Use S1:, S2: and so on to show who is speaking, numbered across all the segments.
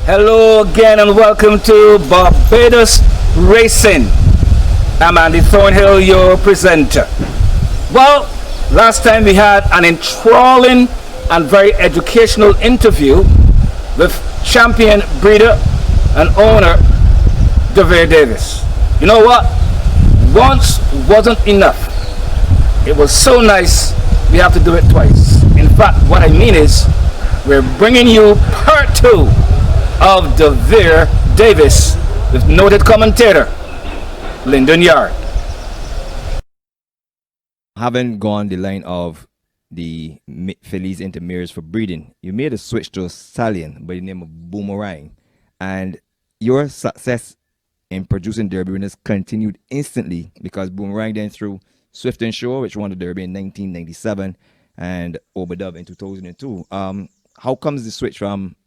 S1: Hello again and welcome to Barbados Racing. I'm Andy Thornhill, your presenter. Well, last time we had an enthralling and very educational interview with champion breeder and owner DeVere Davis. You know what? Once wasn't enough. It was so nice we have to do it twice. In fact, what I mean is we're bringing you part two of DeVere Davis with noted commentator Lyndon Yard.
S2: Having gone the line of the fillies into mares for breeding, you made a switch to a stallion by the name of Boomerang, and your success in producing Derby winners continued instantly because Boomerang then threw Swift and Shore, which won the Derby in 1997, and Obadub in 2002. How comes the switch from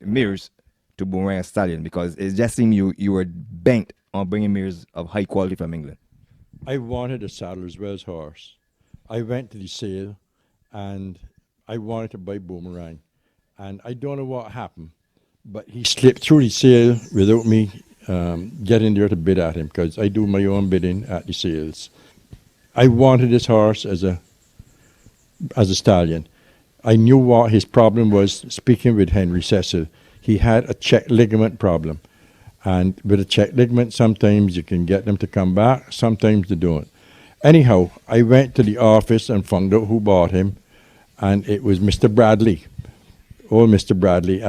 S2: mares to Boomerang and Stallion? Because it just seemed you were bent on bringing mares of high quality from England.
S3: I wanted a Sadlerswells horse. I went to the sale and I wanted to buy Boomerang. And I don't know what happened, but he slipped through the sale without me getting there to bid at him, because I do my own bidding at the sales. I wanted this horse as a stallion. I knew what his problem was. Speaking with Henry Cecil, he had a check ligament problem. And with a check ligament, sometimes you can get them to come back, sometimes they don't. Anyhow, I went to the office and found out who bought him, and it was Mr. Bradley, old Mr. Bradley.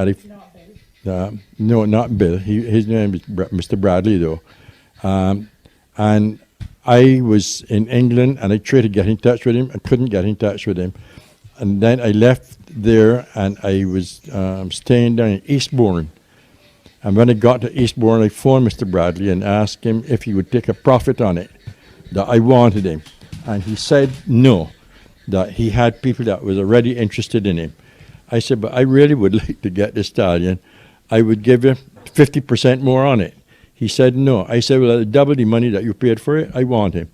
S3: No, not Bill. His name is Mr. Bradley, though. And I was in England, and I tried to get in touch with him. I couldn't get in touch with him. And then I left there, and I was staying down in Eastbourne. And when I got to Eastbourne, I phoned Mr. Bradley and asked him if he would take a profit on it, that I wanted him. And he said no, that he had people that was already interested in him. I said, but I really would like to get this stallion. I would give you 50% more on it. He said no. I said, well, I'll double the money that you paid for it. I want him.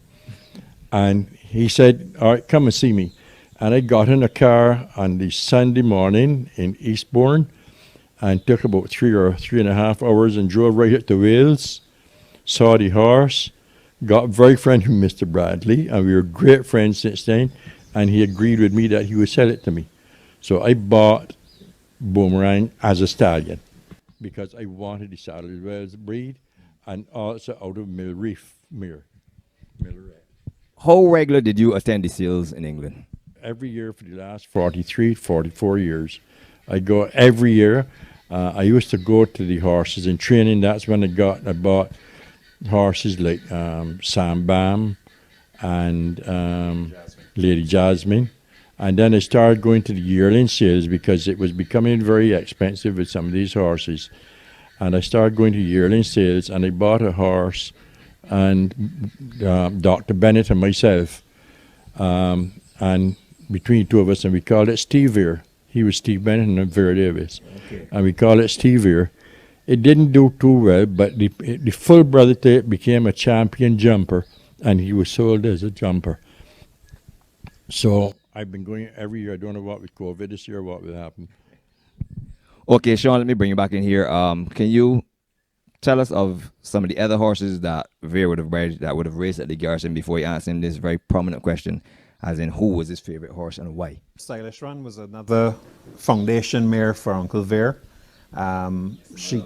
S3: And he said, all right, come and see me. And I got in a car on the Sunday morning in Eastbourne and took about 3.5 hours and drove right up to Wales, saw the horse, got very friendly with Mr. Bradley, and we were great friends since then, and he agreed with me that he would sell it to me. So I bought Boomerang as a stallion because I wanted the Sadlerswells breed and also out of Millreef Mirror.
S2: How regular did you attend the sales in England?
S3: Every year for the last 44 years. I go every year. I used to go to the horses in training. That's when I bought horses like Sam Bam and Lady Jasmine. And then I started going to the yearling sales because it was becoming very expensive with some of these horses. And I started going to yearling sales, and I bought a horse, and Dr. Bennett and myself, and between the two of us, and we called it Steve Veer. He was Steve Bennett and I'm Vera Davis. Okay. And we called it Steve Veer. It didn't do too well, but the full brother to it became a champion jumper, and he was sold as a jumper. So I've been going every year. I don't know what with COVID this year, what will happen.
S2: Okay, Sean, let me bring you back in here. Can you tell us of some of the other horses that Veer would have bred that would have raced at the Garrison before you asked him this very prominent question, as in who was his favorite horse and why?
S4: Stylish Run was another foundation mare for Uncle Veer. She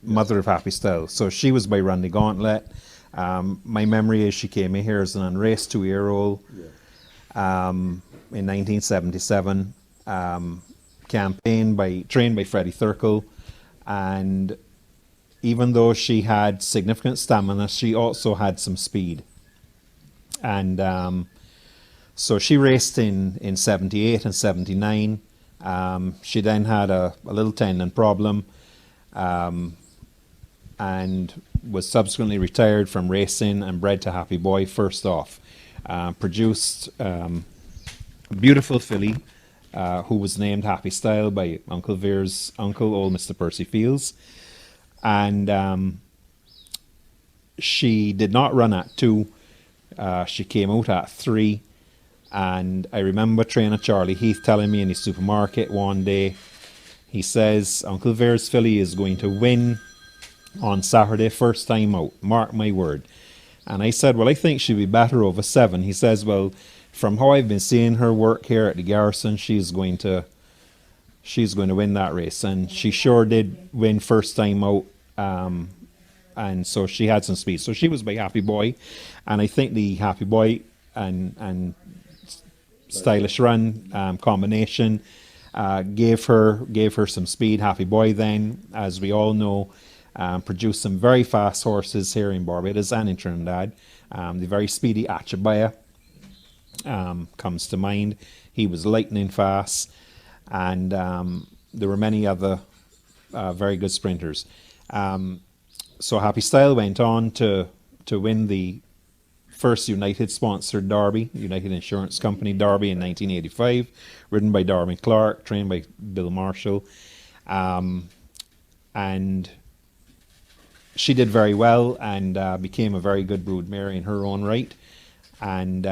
S4: Mother of Happy Style. So she was by Randy Gauntlet. My memory is she came in here as an unraced 2-year-old in 1977. Trained by Freddie Thurkel, and even though she had significant stamina, she also had some speed. And so she raced in 78 and 79. She then had a little tendon problem, and was subsequently retired from racing and bred to Happy Boy first off. Produced a beautiful filly who was named Happy Style by Uncle Veer's uncle, old Mr. Percy Fields. And she did not run at 2. She came out at 3. And I remember trainer Charlie Heath telling me in the supermarket one day, He says Uncle Vere's filly is going to win on Saturday, first time out. Mark my word. And I said, well, I think she'd be better over 7. He says, well, from how I've been seeing her work here at the Garrison, she's going to win that race. And she sure did win first time out. And so she had some speed. So she was by Happy Boy. And I think the Happy Boy and Stylish Run combination gave her some speed. Happy Boy then, as we all know, produced some very fast horses here in Barbados and in Trinidad. The very speedy Achabaya comes to mind. He was lightning fast, and there were many other very good sprinters. So Happy Style went on to win the first United sponsored Derby, United Insurance Company Derby in 1985, ridden by Darby Clark, trained by Bill Marshall, and she did very well and became a very good broodmare in her own right. And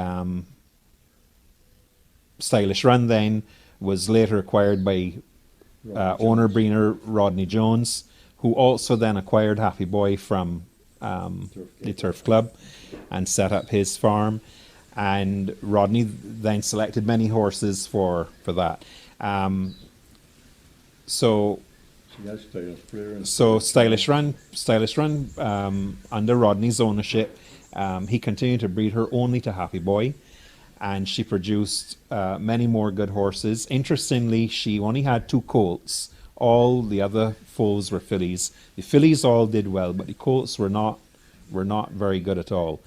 S4: Stylish Run then was later acquired by owner-breeder Rodney Jones, who also then acquired Happy Boy from the Turf Club and set up his farm. And Rodney then selected many horses for that. So Stylish Run, under Rodney's ownership, he continued to breed her only to Happy Boy, and she produced many more good horses. Interestingly, she only had 2 colts. All the other foals were fillies. The fillies all did well, but the colts were not very good at all.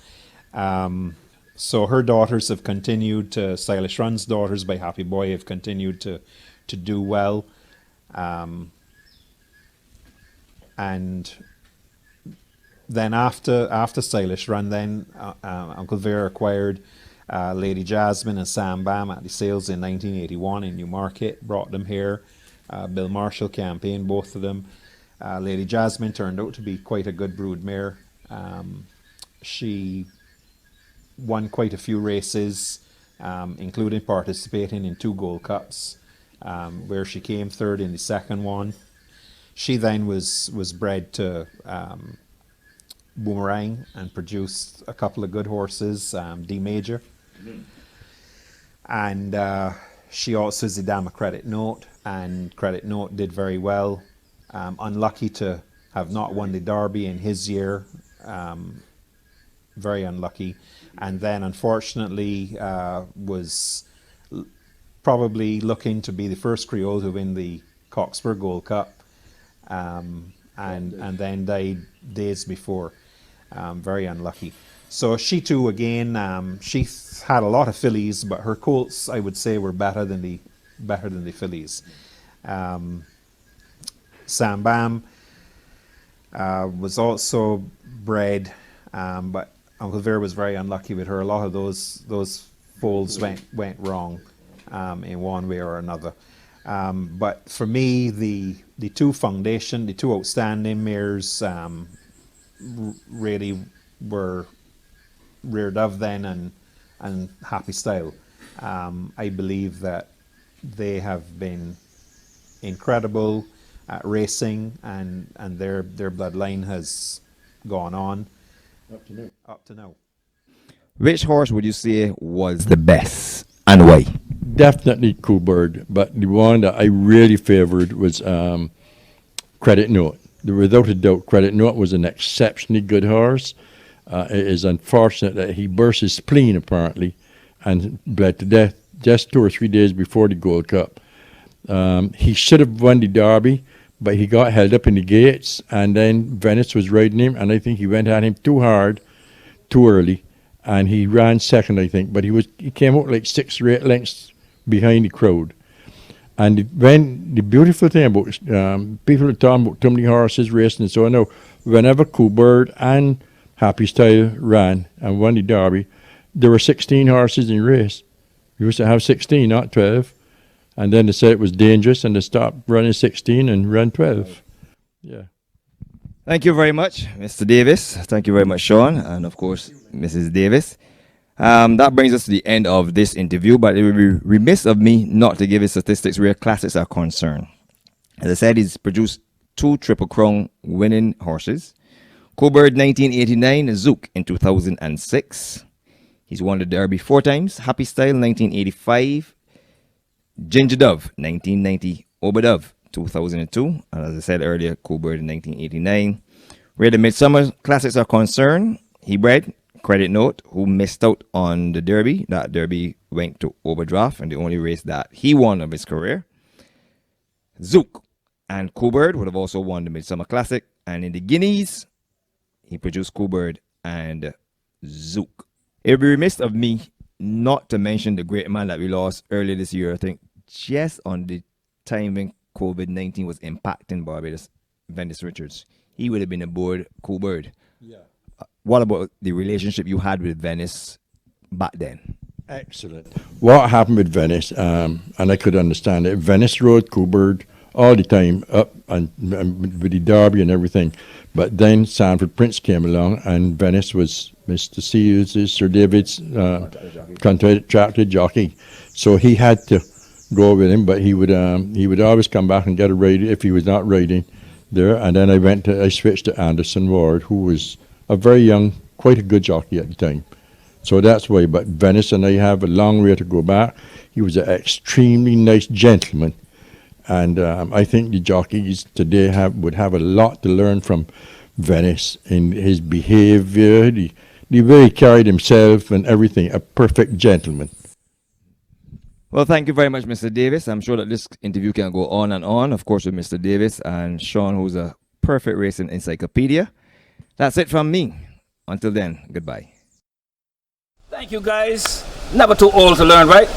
S4: So her daughters have continued to, Stylish Run's daughters by Happy Boy have continued to do well. And then after Stylish Run, then Uncle Vere acquired Lady Jasmine and Sam Bam at the sales in 1981 in Newmarket, brought them here. Bill Marshall campaigned both of them. Lady Jasmine turned out to be quite a good broodmare. She won quite a few races, including participating in 2 Gold Cups, where she came 3rd in the second one. She then was bred to Boomerang and produced a couple of good horses, D Major. And she also is the Dame of Credit Note, and Credit Note did very well. Unlucky to have not won the Derby in his year, very unlucky. And then unfortunately was probably looking to be the first Creole to win the Cockspur Gold Cup, and then died days before. Very unlucky. So she too, again, she had a lot of fillies, but her colts, I would say, were better than the fillies. Sam Bam was also bred, but Uncle Vere was very unlucky with her. A lot of those foals went wrong in one way or another. But for me, the 2 outstanding mares really were Rear Dove then and Happy Style. I believe that they have been incredible at racing, and their bloodline has gone on up to now.
S2: Which horse would you say was the best and why?
S3: Definitely Cool Bird, but the one that I really favoured was Credit Note. Without a doubt, Credit Note was an exceptionally good horse. It is unfortunate that he burst his spleen, apparently, and bled to death just 2 or 3 days before the Gold Cup. He should have won the Derby, but he got held up in the gates, and then Venice was riding him, and I think he went at him too hard, too early, and he ran second, I think, but he came out like 6 or 8 lengths behind the crowd. And the beautiful thing about people are talking about too many horses racing and so on. Now, whenever Cool Bird and Happy Style ran and won the Derby, there were 16 horses in the race. We used to have 16, not 12. And then they said it was dangerous, and they stopped running 16 and ran 12. Yeah.
S2: Thank you very much, Mr. Davis. Thank you very much, Sean, and of course, Mrs. Davis. That brings us to the end of this interview, but it would be remiss of me not to give you statistics where classics are concerned. As I said, he's produced 2 Triple Crown winning horses. Coolbird 1989, Zook in 2006. He's won the Derby 4 times. Happy Style 1985. Ginger Dove 1990. Obadove 2002. And as I said earlier, Coolbird in 1989. Where the Midsummer Classics are concerned, he bred Credit Note, who missed out on the Derby. That Derby went to overdraft, and the only race that he won of his career. Zook and Coolbird would have also won the Midsummer Classic. And in the Guineas, he produced Coolbird and Zook. It would be remiss of me not to mention the great man that we lost earlier this year. I think just on the time when COVID-19 was impacting Barbados, Venice Richards. He would have been aboard Coolbird.
S3: Yeah.
S2: What about the relationship you had with Venice back then?
S3: Excellent. What happened with Venice, and I could understand it, Venice rode Coolbird all the time up and with the Derby and everything. But then Sanford Prince came along, and Venice was Mr. Seals, Sir David's contracted jockey. So he had to go with him, but he would always come back and get a ride if he was not riding there. And then I switched to Anderson Ward, who was a very young, quite a good jockey at the time. So that's why. But Venice and I have a long way to go back. He was an extremely nice gentleman. And I think the jockeys today would have a lot to learn from Venice in his behavior, the way he carried himself and everything. A perfect gentleman.
S2: Well, thank you very much, Mr. Davis. I'm sure that this interview can go on and on, of course, with Mr. Davis and Sean, who's a perfect racing encyclopedia. That's it from me. Until then, goodbye.
S1: Thank you, guys. Never too old to learn, right?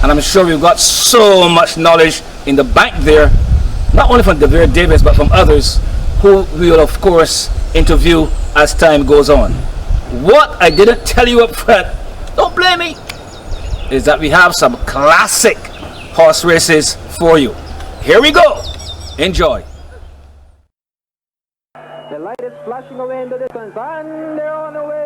S1: And I'm sure we've got so much knowledge in the bank there, not only from Devere Davis, but from others who we will, of course, interview as time goes on. What I didn't tell you up front, don't blame me, is that we have some classic horse races for you. Here we go. Enjoy.
S5: The light is flashing away in the distance, and they're on the way.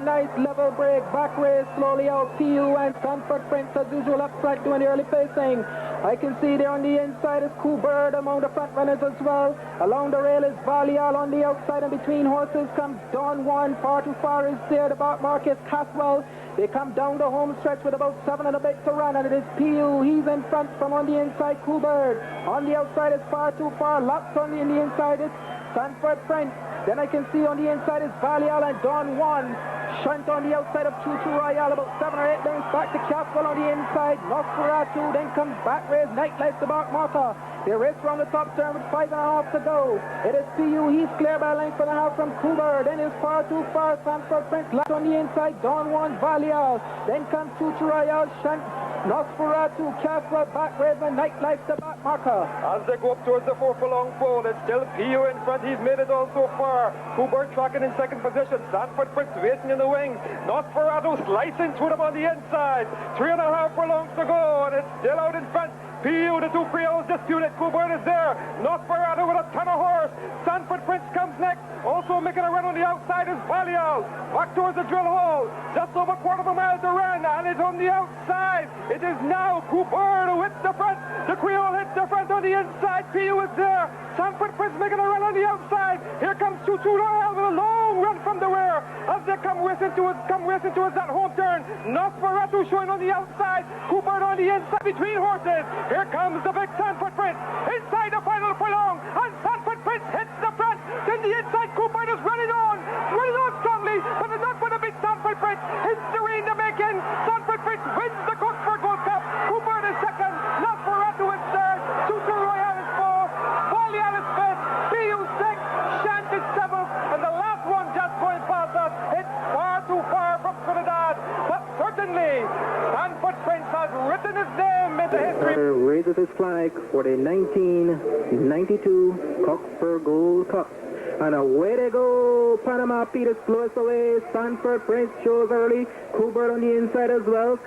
S5: Nice level break, back race slowly out. PU and Sanford Prince as usual up front doing the early pacing. I can see there on the inside is Coolbird among the front runners as well. Along the rail is Valial on the outside, and between horses comes Don Juan. Far too far is there, the back mark is Caswell. They come down the home stretch with about 7 and a bit to run, and it is PU. He's in front from on the inside, Coolbird. On the outside is Far Too Far. Lots on the inside is Sanford Prince. Then I can see on the inside is Valial and Don Juan. Shunt on the outside of Choo Choo Royale, about 7 or 8 lengths back to Caswell on the inside. Nosferatu, then comes back race Nightlife, the back marker. They race around the top turn with 5.5 to go. It is PU. He's clear by a length and a half from Coolbird. Then is Far Too Far. Sanford Prince left on the inside. Don Juan, Valial. Then comes Choo Choo Royale. Shunt, Nosferatu, Caswell, back race and Nightlife, the back marker.
S6: As they go up towards the 4 furlong pole, it's still PU in front. He's made it all so far. Coolbird tracking in second position. Sanford Prince waiting in the wings. Nosferatu slicing through them on the inside. 3.5 furlongs to go, and it's still out in front. PU, the 2 Creoles disputed. Coolbird is there. Nosferatu with a ton of horse. Sanford Prince comes next. Also making a run on the outside is Valial. Back towards the drill hole. Just over a quarter of a mile to run, and it's on the outside. It is now Coolbird who hits the front. The Creole hits the front on the inside. PU is there. Sanford Prince making a run on the outside. Here comes Choo Choo Royale with a long run from the rear. As they come racing towards that home turn. Nosferatu showing on the outside. Coolbird on the inside between horses. Here comes the big Sanford Prince. Inside the final furlong. And Sanford Prince hits the front. Then the inside Coolbird is running on strongly. But it's not going to beat Sanford Prince. History in the making. Sanford Prince wins the Cookford Gold Cup. Coolbird is second. Nosferatu is third. Choo Choo Royale is fourth. Valial is fifth. PU sixth. Shant is seventh. And the last one just going past us. It's Far Too Far from Trinidad. But certainly, Sanford Prince has written his name in the history.
S5: Raises his flag for the 1992 Cockspur Gold Cup. And away they go. Panama Peters blows away. Sanford Prince shows early. Coolbird on the inside as well.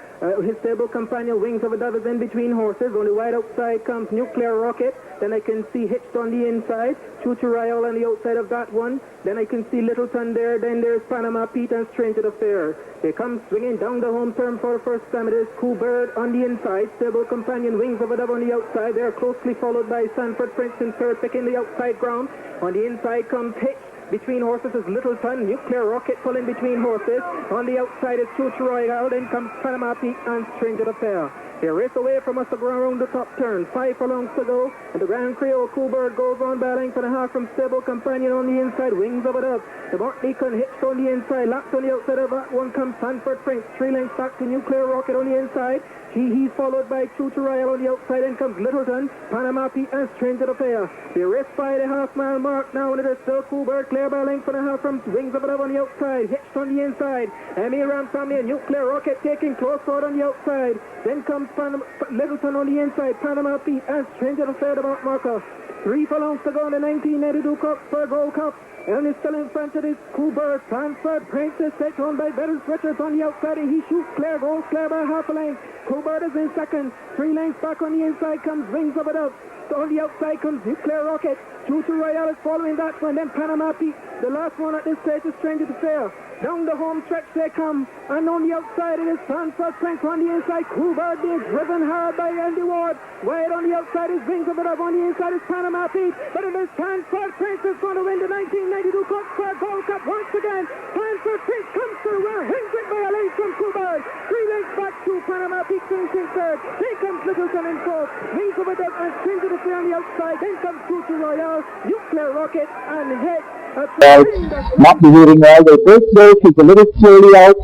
S5: His stable companion Wings of a Dove is in between horses. On the wide outside comes Nuclear Rocket. Then I can see Hitched on the inside. Choo Choo Royale on the outside of that one. Then I can see Littleton there. Then there's Panama Pete and Strange to the Fair. They come swinging down the home turn for the first time. It is Cool Bird on the inside. Stable Companion, Wings of a Dove on the outside. They're closely followed by Sanford Prince in third, picking the outside ground. On the inside comes Hitch. Between horses is Littleton, Nuclear Rocket pulling between horses. On the outside is Choo Choo Royale. Then comes Panama Pete and Strange to the Fair. They race away from us to go around the top turn. 5 furlongs to go. And the Grand Creole Cool Bird goes on by a length and a half from Stable Companion on the inside. Wings of a Dove. The Mortneycon Hitched on the inside. Lapped on the outside of that one comes Sanford Prince. 3 lengths back to Nuclear Rocket on the inside. He's followed by Choo Choo Royale on the outside. Then comes Littleton, Panama Pete and Strange to the Fair. They race by the half-mile mark now, and it is still Cool Bird clear by a length and a half from Wings of a Dove on the outside. Hitched on the inside. Emmy Ramsamy and Nuclear Rocket taking close forward on the outside. Then comes Littleton on the inside. Panama Pete and Strange to the Fair, the mark marker. 3 furlongs to go in the 1992 Coxburg Gold Cup. And is still in front of this Cool Bird. Sanford Prince is set on by Better Switchers on the outside, and he shoots clear, goes clear by half a length. Cool Bird is in second. 3 lengths back on the inside comes Wings of a Dove. On the outside comes Nuclear Rocket. Choo Choo Royale is following that one. Then Panama Pete. The last one at this stage is Stranger to Fair. Down the home stretch they come. And on the outside it is Sanford Prince. On the inside, Cool Bird being driven hard by Andy Ward. Wide on the outside is Wings of a Dove. On the inside is Panama Pete. But it is Sanford Prince who's going to win the 1992 Coxburg Gold Cup once again. Sanford Prince comes through. Wins it by a length from Cool Bird. 3 lengths back to Panama Pete finishing third. Then comes Littleton in fourth. Wings of a Dove and Stranger to Fair on the outside. Then comes Choo Choo Royale, Nuclear Rocket and Head.
S7: Not behaving well. The first race is a little slowly out.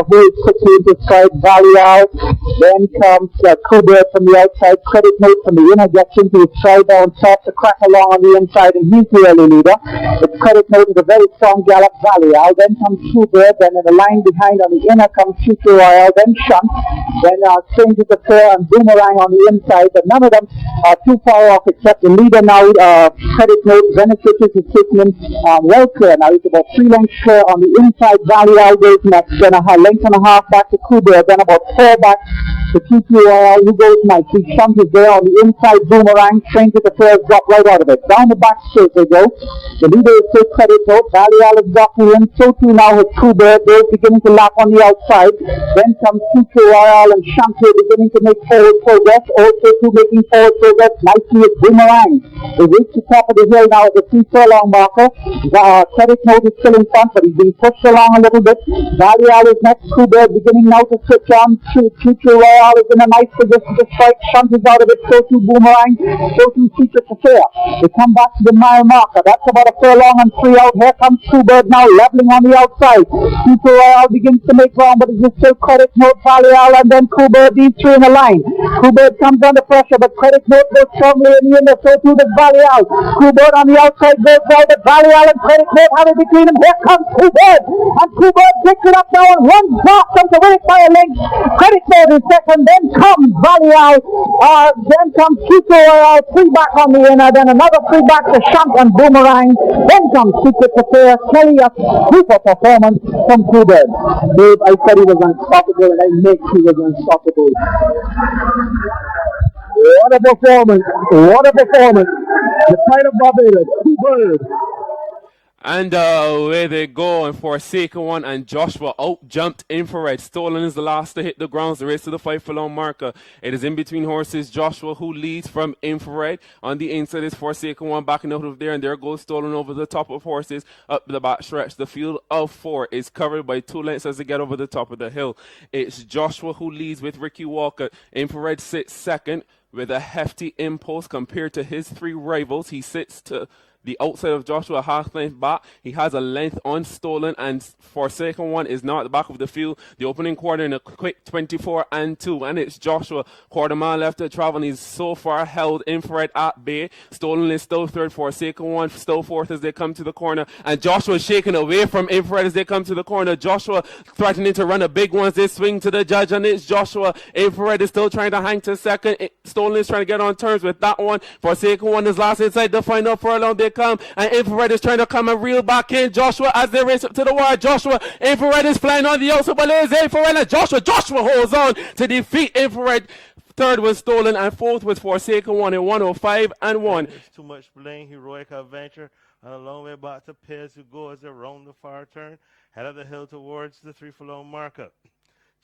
S7: Who is quickly into stride, Valley out. Then comes Cool Bird from the outside. Credit Note from the inner gets into his stride down top to crack along on the inside, and he's the early leader. It's Credit Note with a very strong gallop, Valley out. Then comes Cool Bird. Then in the line behind on the inner comes Choo Choo Royale. Then Shunt. Then Stranger to Fair and Boomerang on the inside. But none of them are too far off except the leader now. Credit Note. Beneficiaries is taking him well clear now. It's about 3 lengths clear on the inside. Valley out goes next. Then a length and a half back to Cool Bird. Then about 4 back to Choo Choo Royale, who goes nicely. Shunt is there on the inside. Boomerang. Stranger to Fair drop right out of it. Down the back straight they go. The leader is still Credit Note. Valley out is dropping in. So too now with Cool Bird. They're beginning to lap on the outside. Then comes Choo Choo Royale and Shunt beginning to make forward progress. Also too making forward progress nicely with Boomerang. They reach the top of the hill now at the 3 furlong marker. Credit Note is still in front, but he's being pushed along a little bit. Valley out is next. Cool Bird beginning now to switch on. Choo Choo Royale is in a nice position to strike. Shunt is out of it. So too Boomerang. So too Secret to Fair. They come back to the mile marker. That's about a furlong and 3 out. Here comes Cool Bird now leveling on the outside. Choo Choo Royale begins to make ground, but it's just still Credit Note, Valley out, and then Cool Bird. These 3 in a line. Cool Bird comes under pressure, but Credit Note goes strongly in the end. So too the Valley out. Cool Bird on the outside goes well, but Valley out and Credit Note have it between them. Here comes Cool Bird, and Cool Bird picks it up now and runs back, comes to win it by a length. Credit Note is second, then comes Valley out, then comes Choo Choo Royale, 3 back on the inner, then another 3 back to Shunt and Boomerang, then comes Secret to Fair. Kelly, a super performance from Cool Bird. Dave, I said he was unstoppable, and I meant he was unstoppable. What a performance! What a performance! The pride of Barbados, Cool Bird.
S8: And away they go, and Forsaken One and Joshua out-jumped Infrared. Stolen is the last to hit the grounds. The race to the 5 furlong marker. It is in between horses. Joshua, who leads from Infrared. On the inside is Forsaken One backing out of there, and there goes Stolen over the top of horses up the back stretch. The field of 4 is covered by 2 lengths as they get over the top of the hill. It's Joshua who leads with Ricky Walker. Infrared sits second with a hefty impulse compared to his 3 rivals. He sits to the outside of Joshua, half length back. He has a length on Stolen, and Forsaken One is now at the back of the field. The opening quarter in a quick 24-2, and it's Joshua. Quarter mile left to travel, and he's so far held Infrared at bay. Stolen is still third. Forsaken One still fourth as they come to the corner, and Joshua shaking away from Infrared as they come to the corner. Joshua threatening to run a big one as they swing to the judge, and it's Joshua. Infrared is still trying to hang to second. Stolen is trying to get on terms with that one. Forsaken One is last inside the final furlong. They come, and Infrared is trying to come and reel back in. Joshua as they race up to the wire. Joshua, Infrared is flying on the outside, but there's Infrared, and Joshua holds on to defeat Infrared Third was Stolen, and fourth was Forsaken One in 105 and 1.
S9: It's Too Much Bling, Heroic Adventure, and a long way back to Pay As You Go as they round the far turn, head of the hill towards the 3 furlong marker.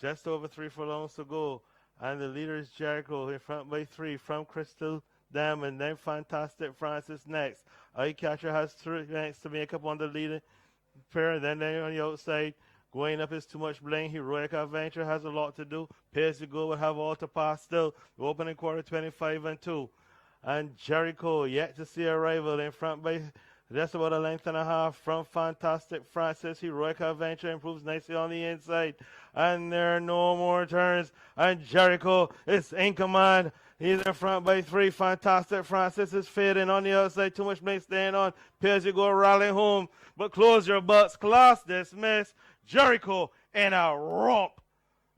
S9: Just over 3 furlongs to go, and the leader is Jericho in front by 3 from Crystal Diamond, then Fantastic Francis next. Eye Catcher has 3 lengths to make up on the leading pair, then on the outside. Going up is Too Much Bling. Heroic Adventure has a lot to do. Pay As You Go will have all to pass still. The opening quarter 25 and 2. And Jericho yet to see a rival in front by just about a length and a half from Fantastic Francis. Heroic Adventure improves nicely on the inside. And there are no more turns. And Jericho is in command. He's in front by 3. Fantastic Francis is fading on the outside. Too Much Bling staying on. Pay As You Go rallying home. But close your butts. Class dismissed. Jericho in a romp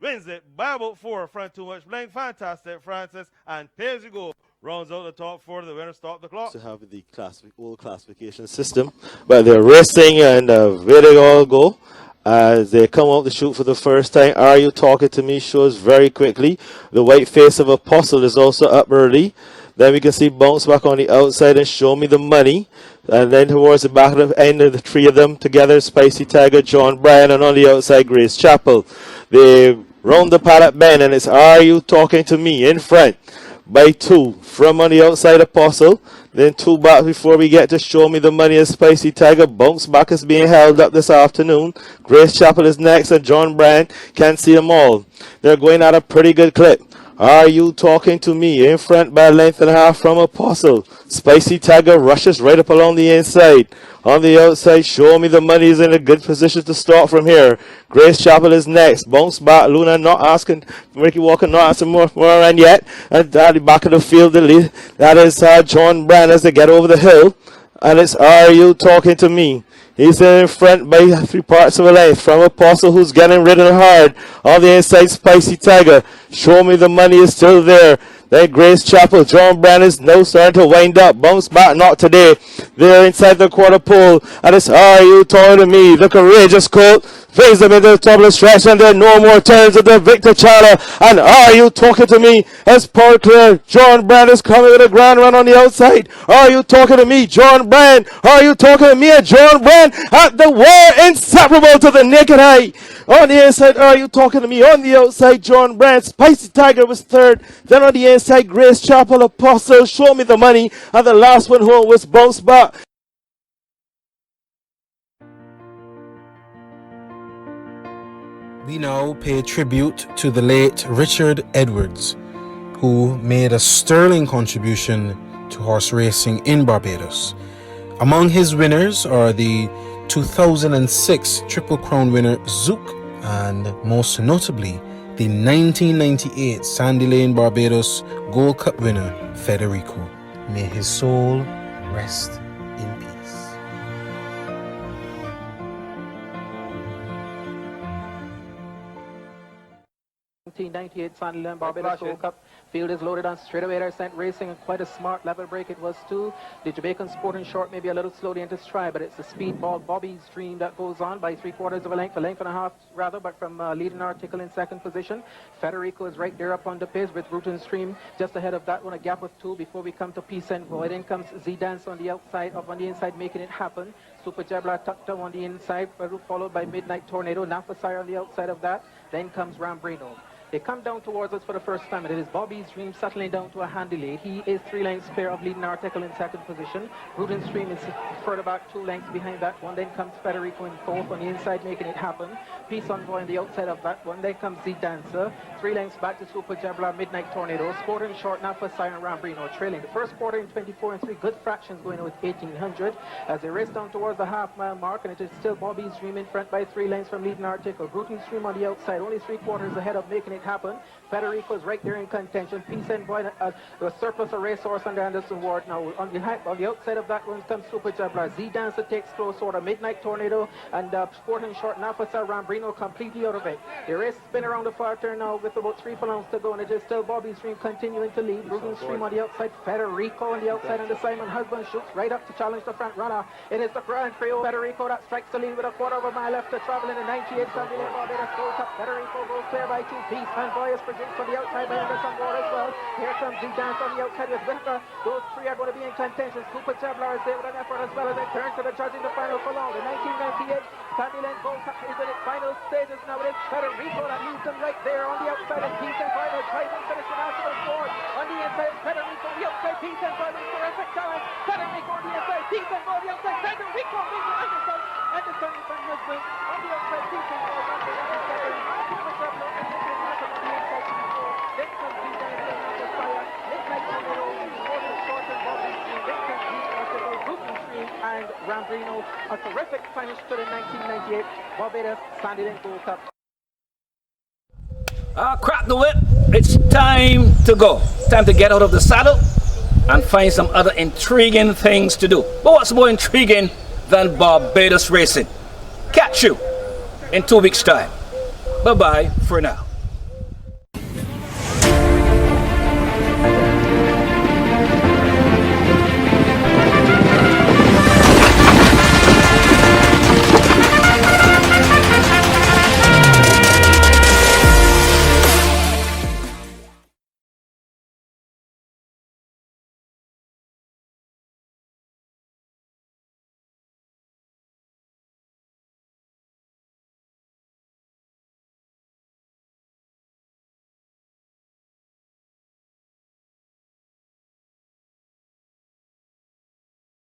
S9: wins it by about 4 front. Too Much Bling, Fantastic Francis, and Pay As You Go rounds out the top 4. The winner stop the clock.
S10: To have the old classification system, but they're racing and where they all go as they come out the chute for the first time. Are You Talking to Me shows very quickly. The white face of Apostle is also up early. Then we can see Bounce Back on the outside and Show Me the Money. And then towards the back of the end of the 3 of them together, Spicy Tiger, John Bryan, and on the outside, Grace Chapel. They round the paddock bend, and it's Are You Talking to Me in front by 2 from on the outside, Apostle. Then 2 back before we get to Show Me the Money and Spicy Tiger. Bounce Back is being held up this afternoon. Grace Chapel is next, and John Bryan can't see them all. They're going at a pretty good clip. Are You Talking to Me in front by a length and a half from Apostle. Spicy Tiger rushes right up along the inside. On the outside, Show Me the Money is in a good position to start from here. Grace Chapel is next. Bounce Back. Luna not asking. Ricky Walker not asking more and yet. And at the back of the field, the lead. That is John Bryan as they get over the hill. And it's Are You Talking to Me. He's in front by 3 parts of a length from Apostle, who's getting ridden hard. On the inside, Spicy Tiger. Show Me the Money is still there. Then Grace Chapel. John Bryan is now starting to wind up. Bounce Back, not today. They're inside the quarter pole. And it's Are You Talking to Me? The courageous colt brings them into the top of the stretch, and there are no more turns of the Victor Chala. And Are You Talking to Me? As Paul Clear. John Bryan is coming with a grand run on the outside. Are You Talking to Me? John Bryan. Are You Talking to Me? And John Bryan at the wall, inseparable to the naked eye. On the inside, Are You Talking to Me? On the outside, John Bryan. Spicy Tiger was third. Then on the inside, Grace Chapel, Apostle, Show Me the Money. And the last one home was Bounce Back.
S11: We now pay tribute to the late Richard Edwards, who made a sterling contribution to horse racing in Barbados. Among his winners are the 2006 Triple Crown winner Zouk, and most notably the 1998 Sandy Lane Barbados Gold Cup winner Federico. May his soul rest in peace.
S5: 1998 Sandy Lane Barbados Gold Cup. Field is loaded on straightaway. They're sent racing, and quite a smart level break it was too. The Jamaican Sporting Short may be a little slowly into stride, but it's the speedball Bobby's Dream that goes on by 3/4 of a length and a half rather, but from leading article in second position. Federico is right there up on the pace with Bruton Stream just ahead of that one, a gap of 2 before we come to Peace and Void. Then comes Z-Dance on the outside, up on the inside, making it happen. Super Jabla tucked down on the inside, followed by Midnight Tornado. Nafasire on the outside of that. Then comes Rambrino. They come down towards us for the first time, and it is Bobby's Dream settling down to a handy lead. He is 3 lengths clear of leading article in second position. Bruton Stream is further back 2 lengths behind that one. Then comes Federico in 4th on the inside, making it happen. Peace Envoy on the outside of that one. Then comes Z Dancer. 3 lengths back to Super Jabla, Midnight Tornado. Sporting Short, Nafasire and Rambrino trailing. The first quarter in 24 and 3. Good fractions going with 1800 as they race down towards the half-mile mark, and it is still Bobby's Dream in front by 3 lengths from leading article. Bruton Stream on the outside, only 3/4 ahead of making it happen. Federico's right there in contention. Peace and Boy, the surplus of racehorse under Anderson Ward now. On the outside of that one comes Super Jabla. Z Dancer takes close order. Midnight Tornado and Sporting Short, Nafasa, Rambrino completely out of it. The race spin around the far turn now with about 3 furlongs to go, and it is still Bobby's Dream continuing to lead. Bruton Stream on the outside. Federico on the outside, and the Simon Husband shoots right up to challenge the front runner. It is the Grand Trio Federico that strikes the lead with a 1/4 of a mile left to travel in the 98 Sunday Lane Barbados Gold Cup. Federico goes clear by 2. Peace and Boyas produced from the outside by Anderson Ward as well. Here comes the dance on the outside with Whitaker. Those three are going to be in contention. Cooper Chabler is there with an effort as well as they turn to the judge in the final for long. The 1998 Sandyland Gold Cup is in its final stages now. It is Federico that leads them right there on the outside of Peace and Final. Tries and finishes after the score. On the inside, Federico on the outside. Peace and Final. Terrific challenge. Federico on the inside. Peace and Final on the outside. Federico into Anderson. Anderson from Lisbon. On the outside, Peace and Final. On the outside, Cooper Chabler and Anderson on the inside. Then comes the dance on the fire. Midnight on the road. Morton Short and Bobby. Then comes the Article Group Stream and Rambrino. A terrific finish to the 1998 Barbados Sandyland Gold Cup.
S1: Crack the whip. It's time to go. Time to get out of the saddle and find some other intriguing things to do. But what's more intriguing than Barbados racing? Catch you in 2 weeks' time. Bye-bye for now.